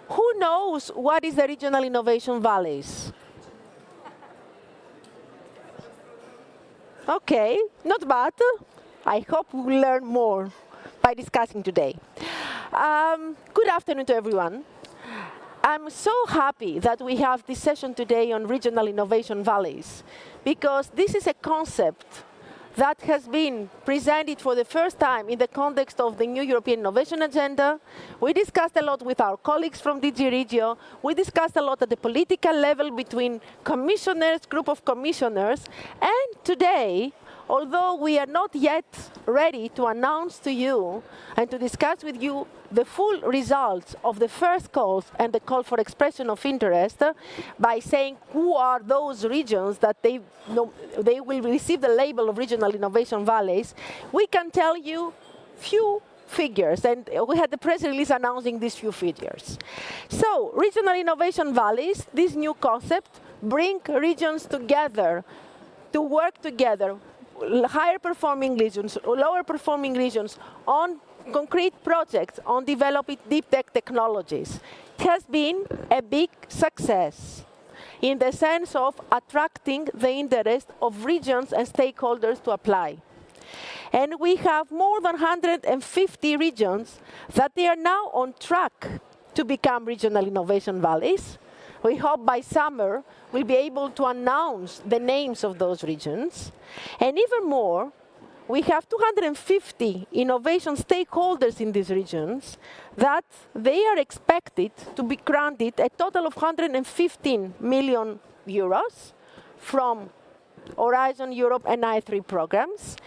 Who knows what is the regional innovation valleys? Okay, not bad. I hope we'll learn more by discussing today. Good afternoon to everyone. I'm so happy that we have this session today on regional innovation valleys, because this is a concept that has been presented for the first time in the context of the new European Innovation Agenda. We discussed a lot with our colleagues from DG Regio. We discussed a lot at the political level between commissioners, group of commissioners. And today, although we are not yet ready to announce to you and to discuss with you the full results of the first calls and the call for expression of interest by saying who are those regions that they will receive the label of regional innovation valleys, we can tell you few figures, and we had the press release announcing these few figures. So, regional innovation valleys, this new concept, bring regions together to work together, higher performing regions, lower performing regions, on concrete projects on developing deep tech technologies. It has been a big success in the sense of attracting the interest of regions and stakeholders to apply. And we have more than 150 regions that they are now on track to become regional innovation valleys. We hope by summer we'll be able to announce the names of those regions. And even more, we have 250 innovation stakeholders in these regions that they are expected to be granted a total of 115 million euros from Horizon Europe and I3 programs.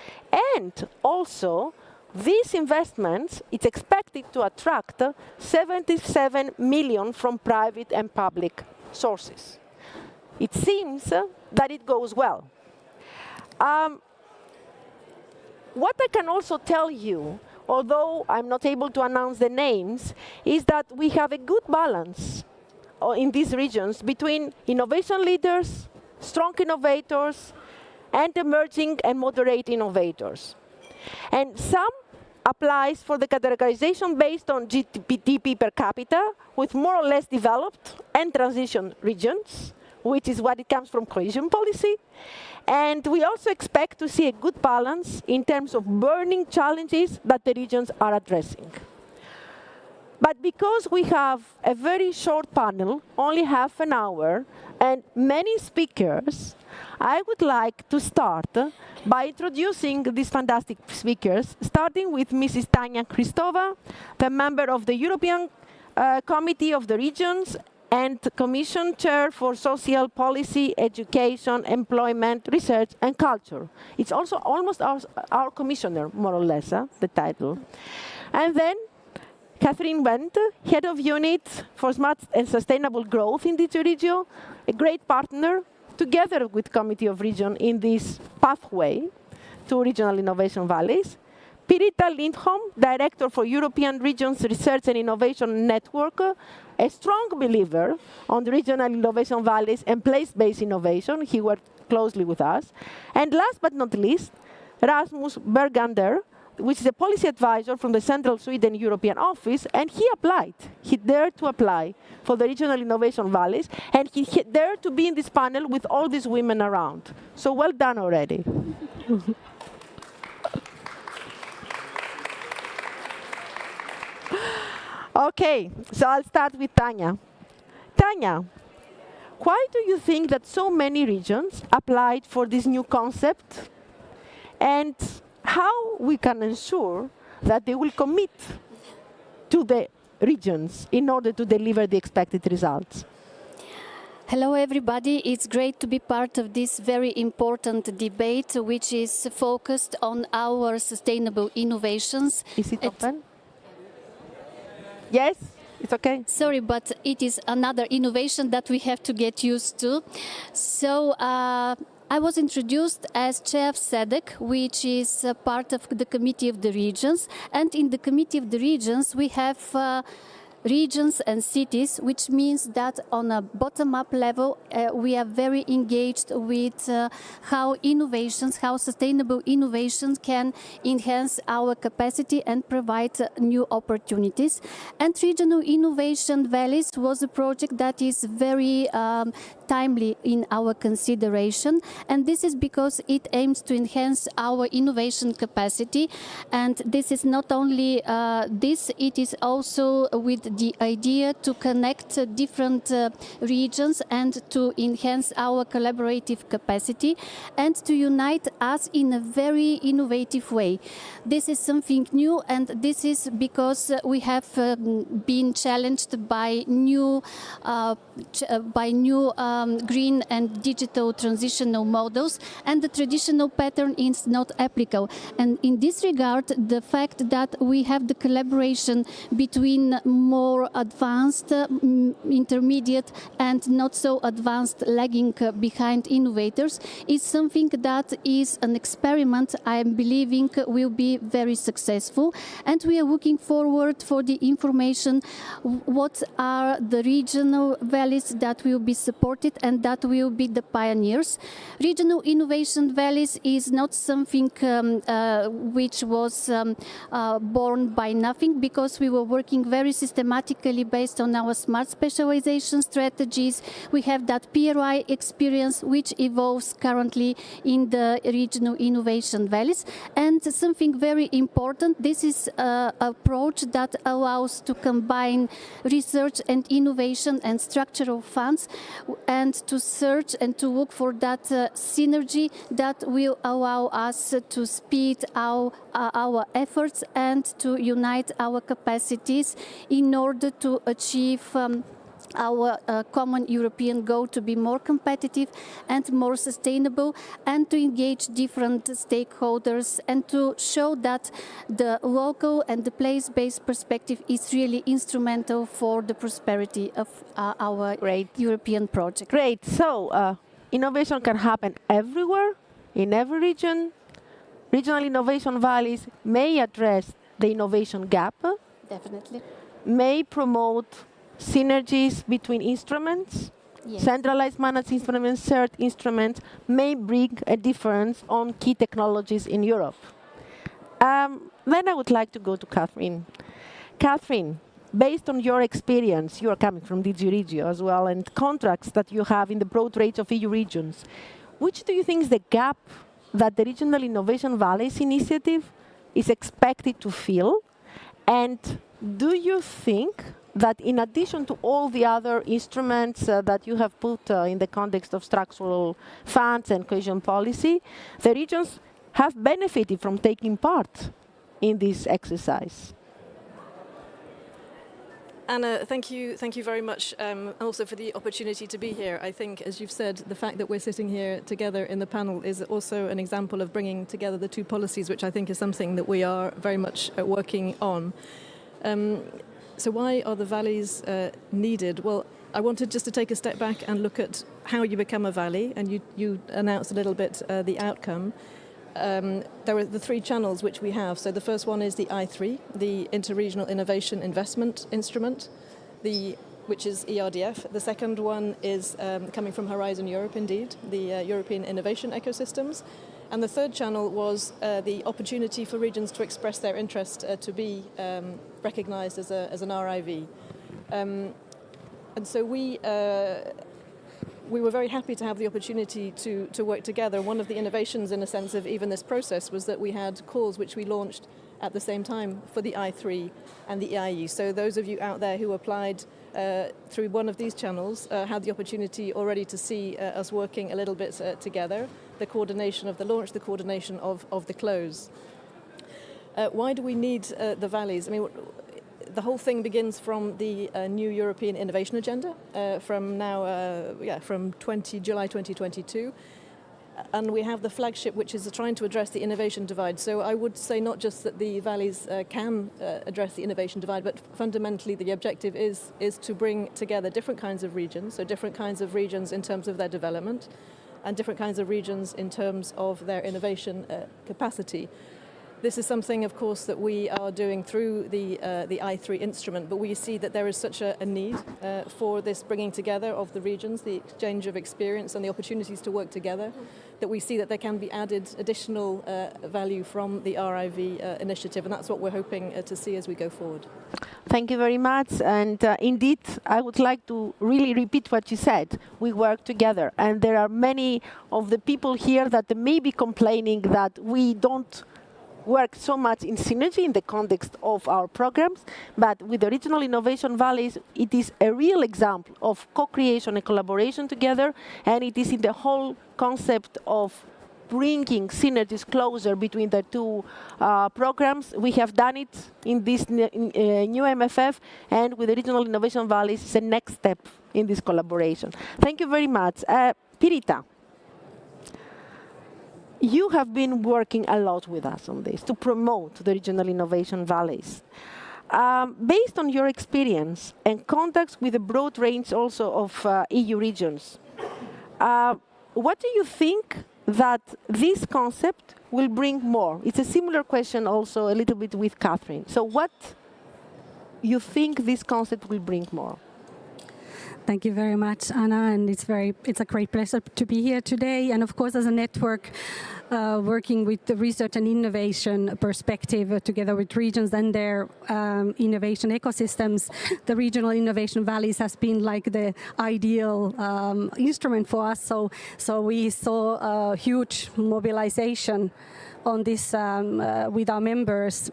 And also, these investments, it's expected to attract 77 million from private and public sources. It seems that it goes well. What I can also tell you, although I'm not able to announce the names, is that we have a good balance in these regions between innovation leaders, strong innovators, and emerging and moderate innovators. And some applies for the categorization based on GDP per capita, with more or less developed and transition regions, which is what it comes from cohesion policy. And we also expect to see a good balance in terms of burning challenges that the regions are addressing. But because we have a very short panel, only half an hour, and many speakers, I would like to start by introducing these fantastic speakers, starting with Mrs. Tanya Christova, the member of the European Committee of the Regions and Commission Chair for Social Policy, Education, Employment, Research, and Culture. It's also almost our commissioner, more or less, the title. And then Catherine Wendt, Head of Unit for Smart and Sustainable Growth in DG Regio, a great partner, together with Committee of Region in this pathway to regional innovation valleys. Pirita Lindholm, Director for European Regions Research and Innovation Network, a strong believer on the regional innovation valleys and place-based innovation. He worked closely with us. And last but not least, Rasmus Bergander, which is a policy advisor from the Central Sweden European Office, and he applied. He dared to apply for the regional innovation valleys, and he dared to be in this panel with all these women around. So well done already. Okay, so I'll start with Tanya. Tanya, why do you think that so many regions applied for this new concept, and how we can ensure that they will commit to the regions in order to deliver the expected results? Hello everybody, it's great to be part of this very important debate which is focused on our sustainable innovations. Is it open? Yes, it's okay. Sorry, but it is another innovation that we have to get used to. So I was introduced as chair of SEDEC, which is part of the Committee of the Regions. And in the Committee of the Regions, we have regions and cities, which means that on a bottom-up level, we are very engaged with how innovations, how sustainable innovations can enhance our capacity and provide new opportunities. And Regional Innovation Valleys was a project that is very timely in our consideration, and this is because it aims to enhance our innovation capacity. And this is not only this, it is also with the idea to connect different regions and to enhance our collaborative capacity and to unite us in a very innovative way. This is something new, and this is because we have been challenged by new green and digital transitional models, and the traditional pattern is not applicable. And in this regard, the fact that we have the collaboration between more advanced, intermediate, and not so advanced, lagging behind innovators is something that is an experiment I am believing will be very successful. And we are looking forward for the information what are the regional valleys that will be supported and that will be the pioneers. Regional Innovation Valleys is not something which was born by nothing, because we were working very systematically based on our smart specialization strategies. We have that PRI experience which evolves currently in the Regional Innovation Valleys. And something very important, this is an approach that allows to combine research and innovation and structural funds, and to search and to look for that synergy that will allow us to speed our efforts and to unite our capacities in order to achieve our common European goal to be more competitive and more sustainable, and to engage different stakeholders and to show that the local and the place-based perspective is really instrumental for the prosperity of our European project. Great. So innovation can happen everywhere, in every region. Regional innovation valleys may address the innovation gap. Definitely. May promote synergies between instruments. Yes. Centralized managed instruments, shared instruments may bring a difference on key technologies in Europe. Then I would like to go to Catherine. Catherine, based on your experience, you are coming from DG Regio as well, and contracts that you have in the broad range of EU regions, which do you think is the gap that the Regional Innovation Valleys initiative is expected to fill? And do you think that in addition to all the other instruments that you have put in the context of structural funds and cohesion policy, the regions have benefited from taking part in this exercise? Anna, thank you very much, also for the opportunity to be here. I think, as you've said, the fact that we're sitting here together in the panel is also an example of bringing together the two policies, which I think is something that we are very much working on. So why are the valleys needed? Well, I wanted just to take a step back and look at how you become a valley, and you announced a little bit the outcome. There are the three channels which we have. So the first one is the I3, the Interregional Innovation Investment Instrument, which is ERDF. The second one is coming from Horizon Europe, indeed, the European Innovation Ecosystems. And the third channel was the opportunity for regions to express their interest to be recognised as an RIV. And so we were very happy to have the opportunity to work together. One of the innovations, in a sense, of even this process was that we had calls which we launched at the same time for the I3 and the EIE. So those of you out there who applied through one of these channels had the opportunity already to see us working a little bit together, the coordination of the launch, the coordination of the close. Why do we need the valleys? I mean, the whole thing begins from the new European Innovation Agenda from July 2022. And we have the flagship, which is trying to address the innovation divide. So I would say not just that the valleys can address the innovation divide, but fundamentally the objective is to bring together different kinds of regions, so different kinds of regions in terms of their development, and different kinds of regions in terms of their innovation capacity. This is something, of course, that we are doing through the I3 instrument, but we see that there is such a need for this bringing together of the regions, the exchange of experience and the opportunities to work together, that we see that there can be added additional value from the RIV initiative, and that's what we're hoping to see as we go forward. Thank you very much. And indeed, I would like to really repeat what you said. We work together. And there are many of the people here that may be complaining that we don't work so much in synergy in the context of our programs, but with the regional innovation valleys, it is a real example of co-creation and collaboration together, and it is in the whole concept of bringing synergies closer between the two programs. We have done it in this new MFF, and with the regional innovation valleys, it's the next step in this collaboration. Thank you very much. Pirita, you have been working a lot with us on this to promote the regional innovation valleys. Based on your experience and contacts with a broad range also of EU regions, what do you think that this concept will bring more? It's a similar question also a little bit with Catherine. So what you think this concept will bring more? Thank you very much, Anna, and it's a great pleasure to be here today. And of course, as a network working with the research and innovation perspective together with regions and their innovation ecosystems, the regional innovation valleys has been like the ideal instrument for us. So we saw a huge mobilization on this with our members.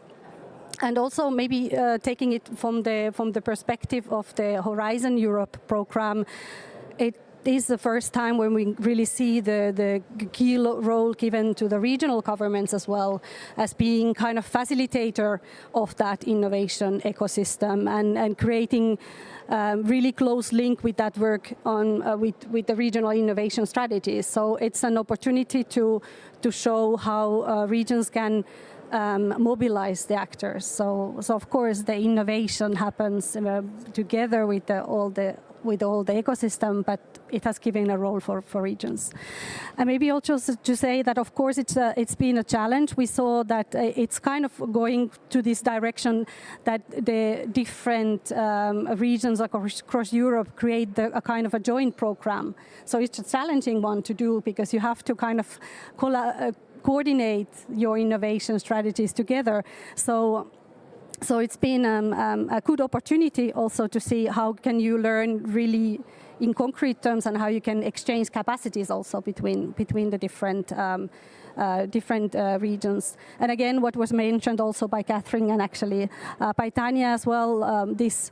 And also maybe taking it from the perspective of the Horizon Europe program, it is the first time when we really see the key role given to the regional governments as well as being kind of facilitator of that innovation ecosystem and creating really close link with that work on with the regional innovation strategies. So it's an opportunity to show how regions can mobilize the actors. So of course the innovation happens together with all the ecosystem, but it has given a role for regions. And maybe also to say that of course it's been a challenge. We saw that it's kind of going to this direction that the different regions across Europe create a kind of a joint program. So it's a challenging one to do because you have to kind of coordinate your innovation strategies together. So it's been a good opportunity also to see how can you learn really in concrete terms and how you can exchange capacities also between the different regions. And again, what was mentioned also by Catherine and actually by Tanya as well, this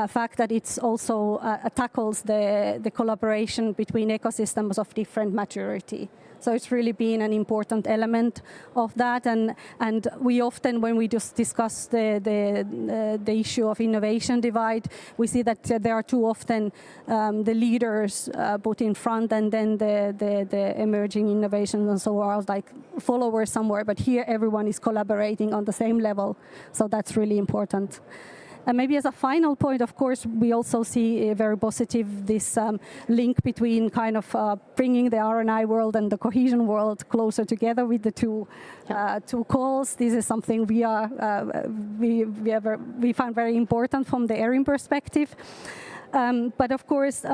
fact that it's also tackles the collaboration between ecosystems of different maturity. So it's really been an important element of that, and we often, when we just discuss the issue of innovation divide, we see that there are too often the leaders put in front, and then the emerging innovations and so on, like followers somewhere. But here, everyone is collaborating on the same level, so that's really important. And maybe as a final point, of course, we also see a very positive this link between kind of bringing the R&I world and the cohesion world closer together with the two calls. This is something we find very important from the ERIN perspective. But of course,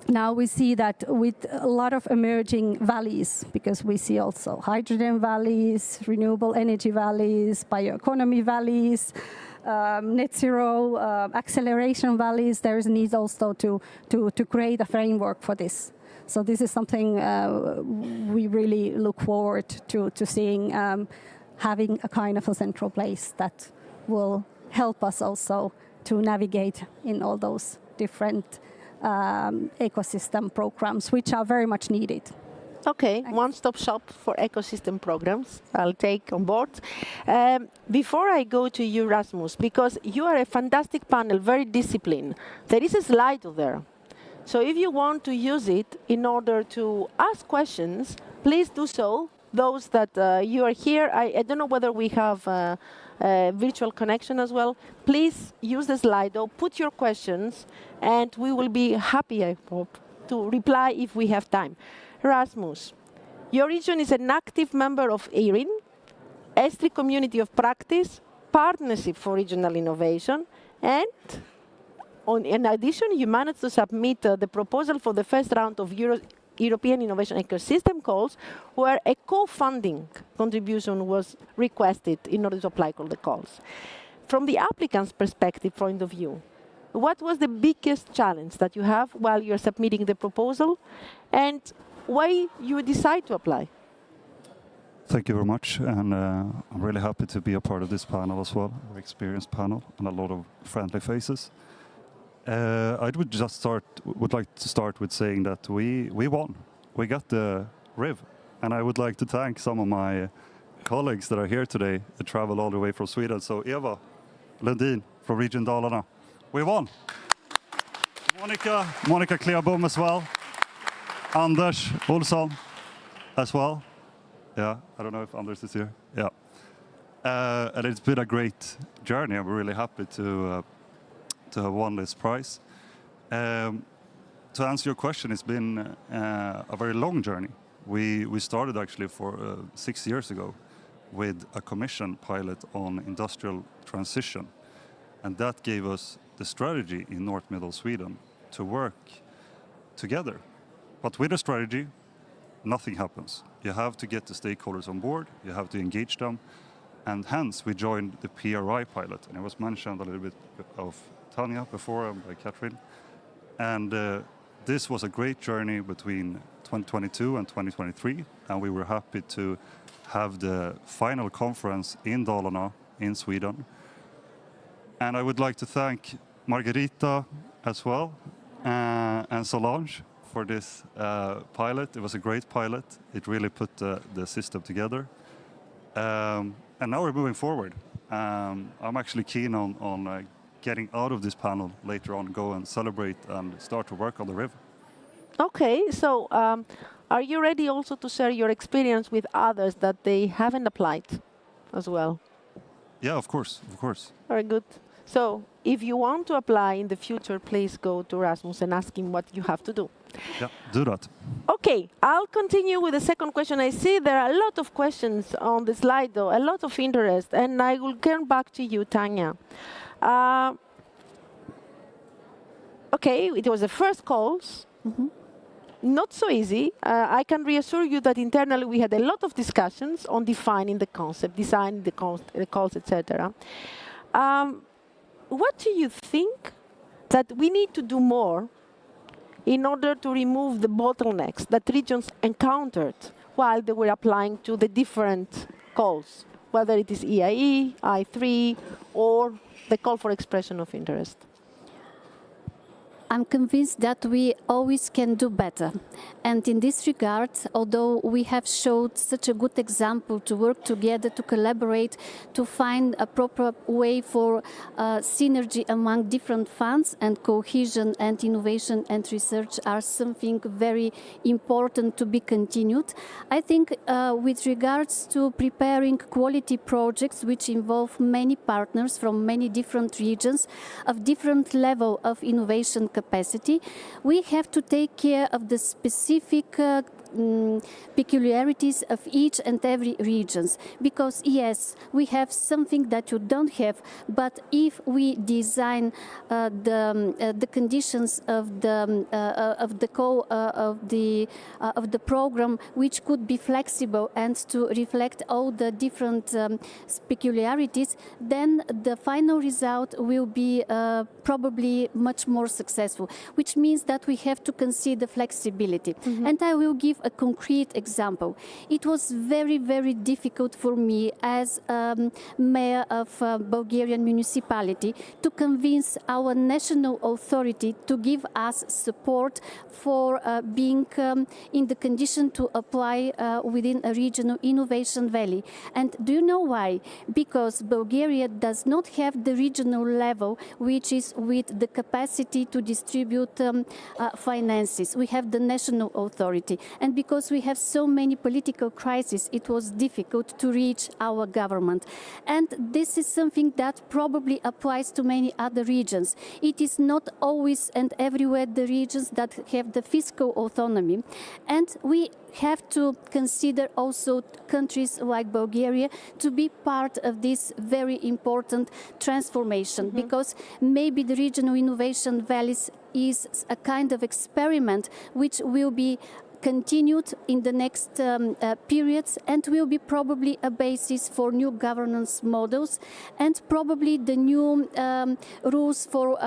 now we see that with a lot of emerging valleys, because we see also hydrogen valleys, renewable energy valleys, bioeconomy valleys, net zero acceleration valleys, there is a need also to create a framework for this. So this is something we really look forward to seeing having a kind of a central place that will help us also to navigate in all those different ecosystem programs, which are very much needed. Okay, one-stop shop for ecosystem programs, I'll take on board. Before I go to you, Rasmus, because you are a fantastic panel, very disciplined, there is a slide there. So if you want to use it in order to ask questions, please do so. Those that you are here, I don't know whether we have a virtual connection as well. Please use the Slido, put your questions, and we will be happy, I hope, to reply if we have time. Rasmus, your region is an active member of ERIN, S3 community of practice, partnership for regional innovation, and in addition, you managed to submit the proposal for the first round of European Innovation Ecosystem calls, where a co-funding contribution was requested in order to apply all the calls. From the applicant's perspective point of view, what was the biggest challenge that you have while you're submitting the proposal, and why you decide to apply? Thank you very much, and I'm really happy to be a part of this panel as well, an experienced panel, and a lot of friendly faces. I would like to start with saying that we won. We got the RIV, and I would like to thank some of my colleagues that are here today that traveled all the way from Sweden. So Eva Lundin from Region Dalarna, we won. Monica Kleabom as well. Anders Olsson as well. Yeah, I don't know if Anders is here. Yeah. And it's been a great journey. I'm really happy to have won this prize. To answer your question, it's been a very long journey. We started actually for 6 years ago with a commission pilot on industrial transition. And that gave us the strategy in North Middle Sweden to work together. But with a strategy, nothing happens. You have to get the stakeholders on board, you have to engage them, and hence we joined the PRI pilot. And it was mentioned a little bit of Tanya before and by Catherine. And this was a great journey between 2022 and 2023, and we were happy to have the final conference in Dalarna in Sweden. And I would like to thank Margarita as well and Solange for this pilot. It was a great pilot. It really put the system together. And now we're moving forward. I'm actually keen on getting out of this panel later on, go and celebrate and start to work on the RIV. Okay, so are you ready also to share your experience with others that they haven't applied as well? Yeah, of course. Very good. So if you want to apply in the future, please go to Rasmus and ask him what you have to do. Yeah, do that. Okay, I'll continue with the second question. I see there are a lot of questions on the slide, though, a lot of interest, and I will turn back to you, Tanya. Okay, it was the first calls. Mm-hmm. Not so easy. I can reassure you that internally we had a lot of discussions on defining the concept, designing the calls, etc. What do you think that we need to do more in order to remove the bottlenecks that regions encountered while they were applying to the different calls, whether it is EIE, I3, or the call for expression of interest? I'm convinced that we always can do better. And in this regard, although we have showed such a good example to work together, to collaborate, to find a proper way for synergy among different funds, and cohesion and innovation and research are something very important to be continued. I think with regards to preparing quality projects which involve many partners from many different regions of different level of innovation capacity, we have to take care of the specific peculiarities of each and every regions, because yes, we have something that you don't have, but if we design the conditions of the call of the program, which could be flexible and to reflect all the different peculiarities, then the final result will be probably much more successful, which means that we have to consider flexibility. Mm-hmm. And I will give a concrete example. It was very, very difficult for me as mayor of a Bulgarian municipality to convince our national authority to give us support for being in the condition to apply within a regional innovation valley. And do you know why? Because Bulgaria does not have the regional level, which is with the capacity to distribute finances. We have the national authority. And And because we have so many political crises, it was difficult to reach our government. And this is something that probably applies to many other regions. It is not always and everywhere the regions that have the fiscal autonomy. And we have to consider also countries like Bulgaria to be part of this very important transformation, because maybe the regional innovation valleys is a kind of experiment which will be continued in the next periods and will be probably a basis for new governance models and probably the new rules for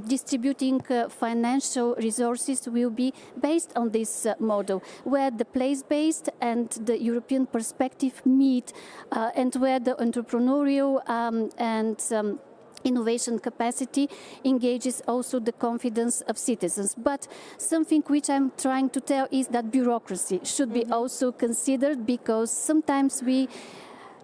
distributing financial resources will be based on this model, where the place-based and the European perspective meet and where the entrepreneurial and innovation capacity engages also the confidence of citizens. But something which I'm trying to tell is that bureaucracy should be also considered, because sometimes we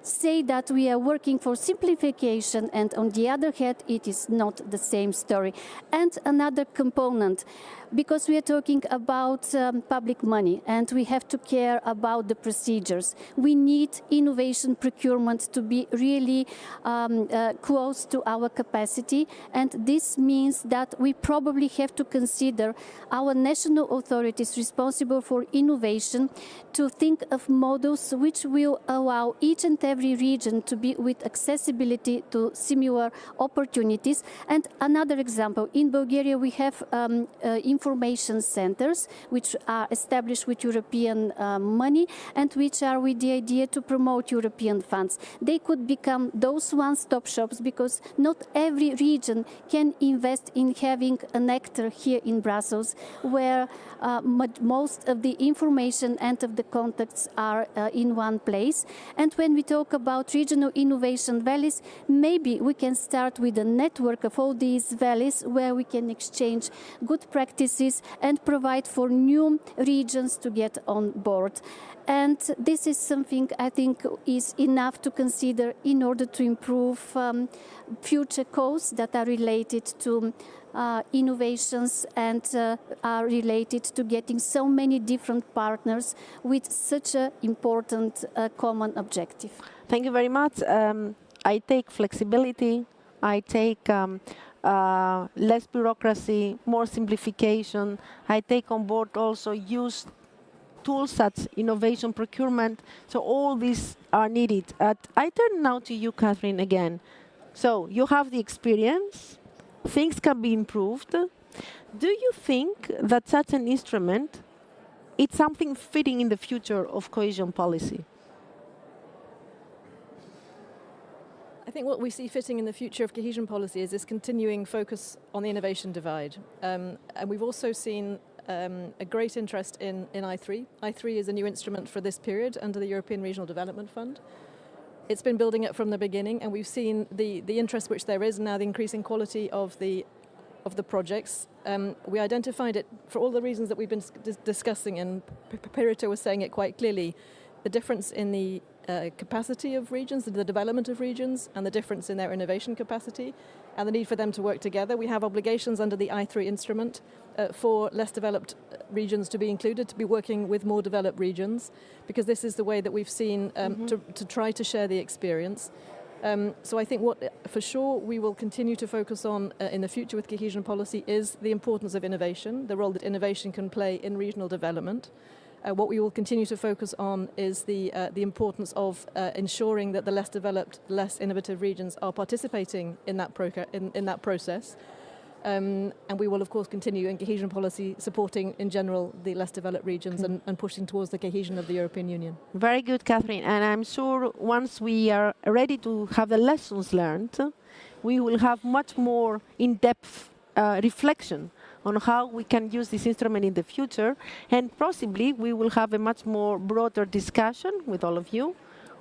say that we are working for simplification and on the other hand it is not the same story. And another component, because we are talking about public money and we have to care about the procedures, we need innovation procurement to be really close to our capacity, and this means that we probably have to consider our national authorities responsible for innovation to think of models which will allow each and every region to be with accessibility to similar opportunities. And another example, in Bulgaria we have information centers which are established with European money and which are with the idea to promote European funds. They could become those one-stop shops, because not every region can invest in having an actor here in Brussels where most of the information and of the contacts are in one place. And when we talk about regional innovation valleys, maybe we can start with a network of all these valleys where we can exchange good practices and provide for new regions to get on board. And this is something I think is enough to consider in order to improve future goals that are related to innovations and are related to getting so many different partners with such an important common objective. Thank you very much. I take flexibility, I take less bureaucracy, more simplification. I take on board also use tools such innovation procurement. So all these are needed. I turn now to you, Catherine, again. So you have the experience. Things can be improved. Do you think that such an instrument is something fitting in the future of cohesion policy? I think what we see fitting in the future of cohesion policy is this continuing focus on the innovation divide. And we've also seen a great interest in I3. I3 is a new instrument for this period under the European Regional Development Fund. It's been building up from the beginning, and we've seen the interest which there is now, the increasing quality of the projects. We identified it for all the reasons that we've been discussing, and Pirita was saying it quite clearly, the difference in the capacity of regions, the development of regions, and the difference in their innovation capacity, and the need for them to work together. We have obligations under the I3 instrument for less developed regions to be included, to be working with more developed regions, because this is the way that we've seen to try to share the experience. So I think what for sure we will continue to focus on in the future with cohesion policy is the importance of innovation, the role that innovation can play in regional development. What we will continue to focus on is the importance of ensuring that the less developed, less innovative regions are participating in that process. And we will, of course, continue in cohesion policy supporting, in general, the less developed regions and pushing towards the cohesion of the European Union. Very good, Catherine. And I'm sure once we are ready to have the lessons learned, we will have much more in-depth reflection on how we can use this instrument in the future, and possibly we will have a much more broader discussion with all of you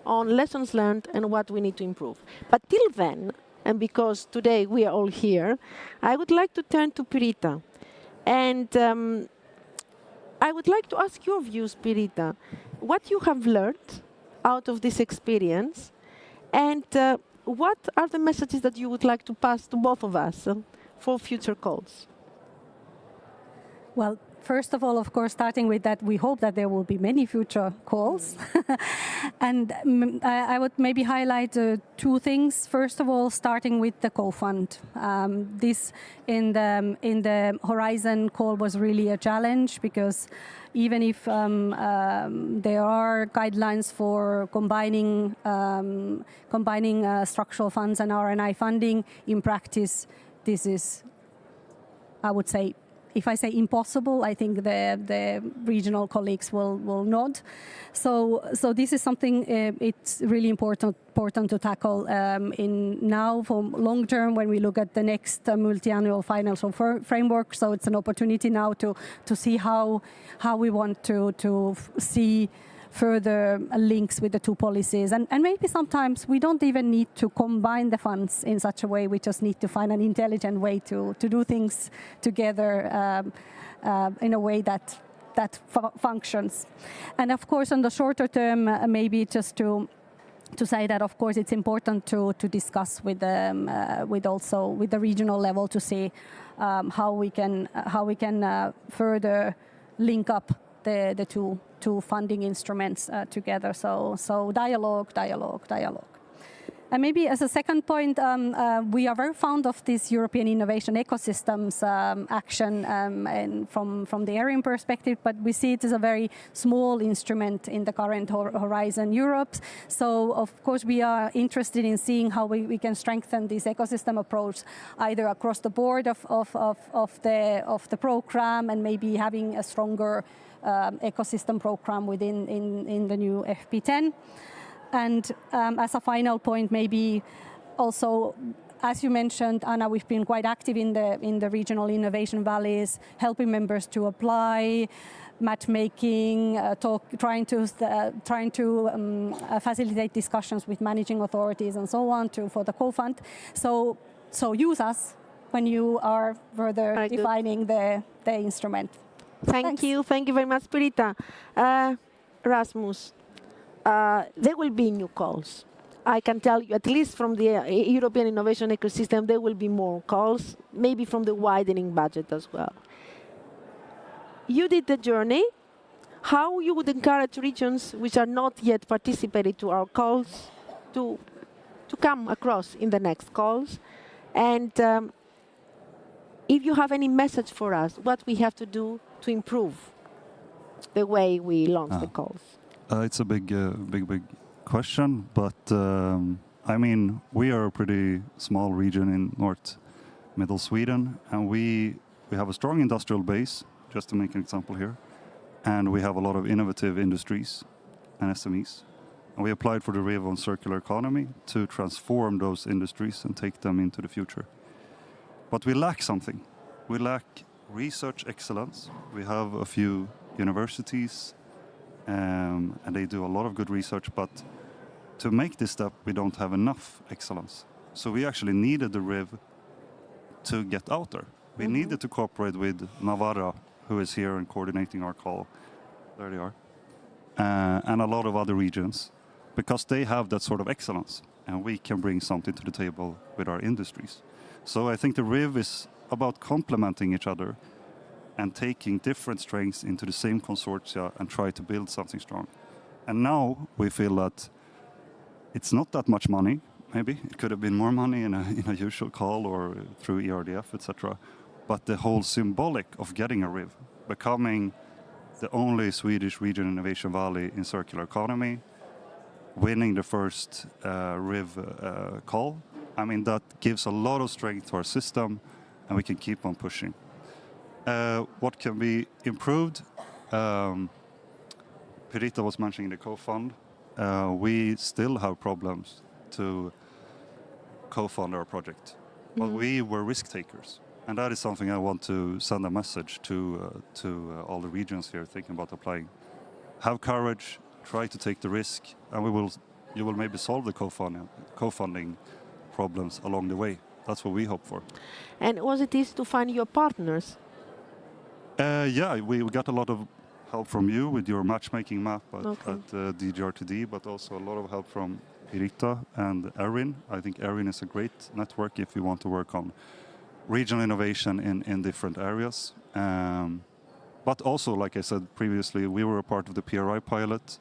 on lessons learned and what we need to improve. But till then, and because today we are all here, I would like to turn to Pirita. And I would like to ask your views, Pirita, what you have learned out of this experience, and what are the messages that you would like to pass to both of us for future calls? Well, first of all, of course, starting with that, we hope that there will be many future calls. And I would maybe highlight two things. First of all, starting with the co-fund. This in the Horizon call was really a challenge, because even if there are guidelines for combining structural funds and RNI funding, in practice, this is, I would say, if I say impossible, I think the regional colleagues will nod. So this is something it's really important to tackle in now for long term when we look at the next multi-annual financial framework. So it's an opportunity now to see how we want to see further links with the two policies. And maybe sometimes we don't even need to combine the funds in such a way. We just need to find an intelligent way to do things together in a way that functions. And of course, on the shorter term, maybe just to say that, of course, it's important to discuss with the regional level to see how we can further link up the two funding instruments together. So dialogue. And maybe as a second point, we are very fond of this European innovation ecosystems action and from the Arian perspective, but we see it as a very small instrument in the current Horizon Europe. So of course we are interested in seeing how we can strengthen this ecosystem approach, either across the board of the program, and maybe having a stronger ecosystem program within in the new FP10. And as a final point, maybe also, as you mentioned, Anna, we've been quite active in the regional innovation valleys, helping members to apply, matchmaking, trying to facilitate discussions with managing authorities and so on for the co-fund. So use us when you are further defining the instrument. Thank you very much, Pirita. Rasmus. There will be new calls. I can tell you, at least from the European innovation ecosystem, there will be more calls, maybe from the widening budget as well. You did the journey. How you would encourage regions which are not yet participating to our calls to come across in the next calls? And if you have any message for us, what we have to do to improve the way we launch the calls? It's a big question, but I mean, we are a pretty small region in middle Sweden, and we have a strong industrial base, just to make an example here, and we have a lot of innovative industries and SMEs. And we applied for the RIV on circular economy to transform those industries and take them into the future. But we lack something. We lack research excellence. We have a few universities, and they do a lot of good research, but to make this step, we don't have enough excellence. So we actually needed the RIV to get out there. We needed to cooperate with Navarra, who is here and coordinating our call. There they are. And a lot of other regions, because they have that sort of excellence, and we can bring something to the table with our industries. So I think the RIV is about complementing each other and taking different strengths into the same consortia and try to build something strong. And now we feel that it's not that much money, maybe. It could have been more money in a usual call or through ERDF, etc. But the whole symbolic of getting a RIV, becoming the only Swedish region innovation valley in circular economy, winning the first RIV call, I mean, that gives a lot of strength to our system, and we can keep on pushing. What can be improved? Pirita was mentioning the co-fund. We still have problems to co-fund our project, but we were risk takers. And that is something I want to send a message to all the regions here thinking about applying. Have courage, try to take the risk, and you will maybe solve the co-funding problems along the way. That's what we hope for. And was it easy to find your partners? Yeah, we got a lot of help from you with your matchmaking map at DGRTD, but also a lot of help from Pirita and Erin. I think Erin is a great network if you want to work on regional innovation in different areas. But also, like I said previously, we were a part of the PRI pilot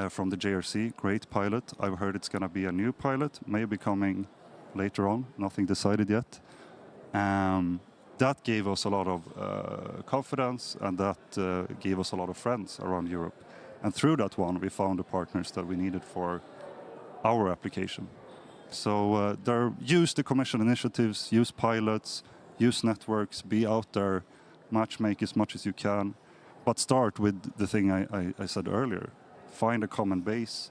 from the JRC, great pilot. I've heard it's going to be a new pilot, maybe coming later on, nothing decided yet. That gave us a lot of confidence, and that gave us a lot of friends around Europe. And through that one, we found the partners that we needed for our application. So use the Commission initiatives, use pilots, use networks, be out there, matchmake as much as you can, but start with the thing I said earlier. Find a common base,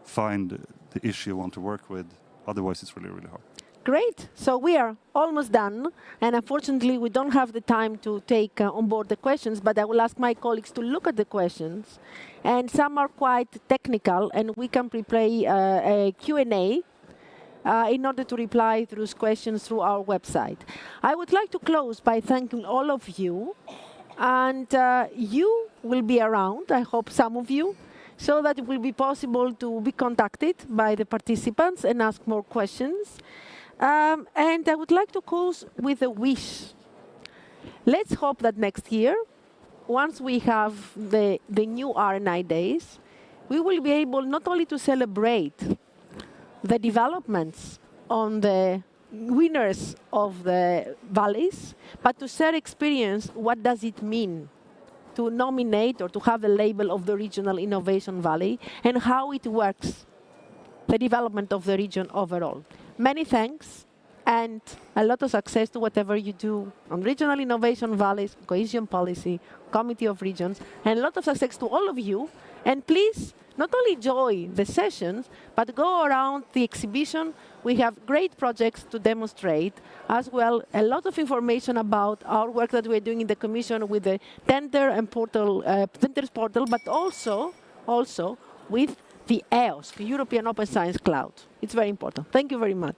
find the issue you want to work with, otherwise it's really, really hard. Great. So we are almost done, and unfortunately we don't have the time to take on board the questions, but I will ask my colleagues to look at the questions, and some are quite technical, and we can prepare a Q&A in order to reply to those questions through our website. I would like to close by thanking all of you, and you will be around, I hope some of you, so that it will be possible to be contacted by the participants and ask more questions. And I would like to close with a wish. Let's hope that next year, once we have the new RNI days, we will be able not only to celebrate the developments on the winners of the valleys, but to share experience, what does it mean to nominate or to have a label of the Regional Innovation Valley, and how it works, the development of the region overall. Many thanks, and a lot of success to whatever you do on Regional Innovation Valleys, Cohesion Policy, Committee of Regions, and a lot of success to all of you. And please, not only enjoy the sessions, but go around the exhibition. We have great projects to demonstrate, as well a lot of information about our work that we're doing in the Commission with the tender and portal, tenders portal, but also with the EOS, the European Open Science Cloud. It's very important. Thank you very much.